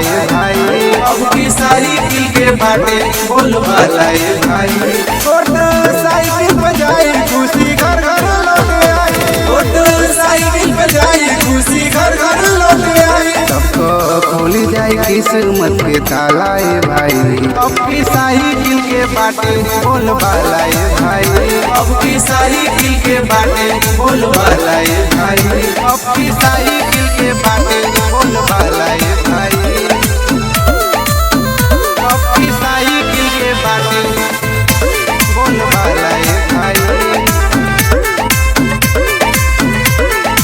बालाए भाई। अब की साइकिल के बाटे बोल बालाए भाई। साइकिल बजाई खुशी घर घर लौट आई। साइकिल बजाई खुशी घर घर लौट आई। सबको खोली जाए किस्मत के तालाए भाई। अब की साइकिल के बाटे बोल बालाए भाई। अब की साइकिल के बाटे बोल बालाए भाई। अब की साइकिल के बाटे बोल बालाए भाई। अब की साइकिल के बाटे बोल बालाए भाई।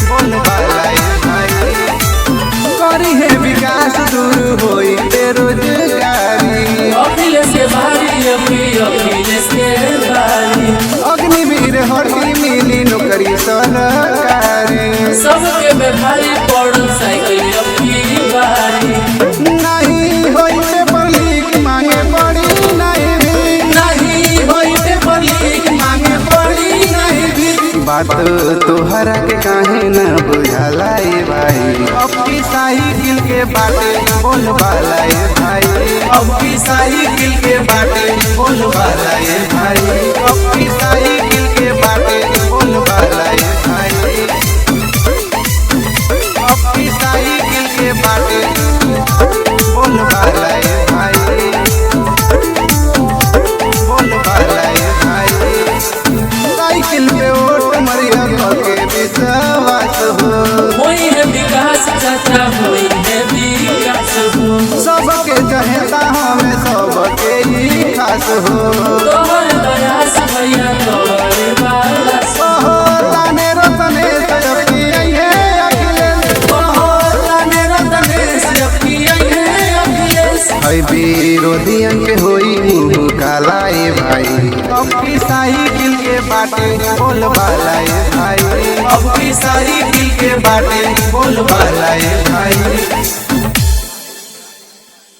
बोल बालाए भाई। करी है विकास दूर होई बेरोजगारी। अखिलेश के भारी अखिलेश के भारी। अग्निवीर हटी मिली नौकरी सरकारी। सबके बेभारी पड़ल साइकिल अपनी बारी। नहीं होई पेपर लीक मांगे पड़ी नहीं भी। नहीं होई पेपर लीक मांगे पड़ी नहीं भी। बात तोहरा के काहे न बुझालाए भाई। अब की साइकिल के बाटे बोल बालाए भाई। अब की साइकिल के बाटे बोल बालाए भाई। अब की साइकिल के बाटे बोल बालाए भाई। अब की साइकिल के बाटे बोल बालाए भाई। बोल बालाए भाई। साइकिल पे ओट मरिया के विश्वास हो। होई है विकास चाचा होई है विकास हो। सबके चाहता हमें सबके ही खास हो। तोहर दया से भैया तोहरे बाला से। ताने रतने से अपनी आई है अखिलेश। ताने रतने से अपनी आई है अखिलेश। हई विरोधियन के होई मुँह कालाए भाई। अब की साइकिल के बाटे बोल बालाए भाई। अब की साइकिल के बाटे बोल बालाए भाई।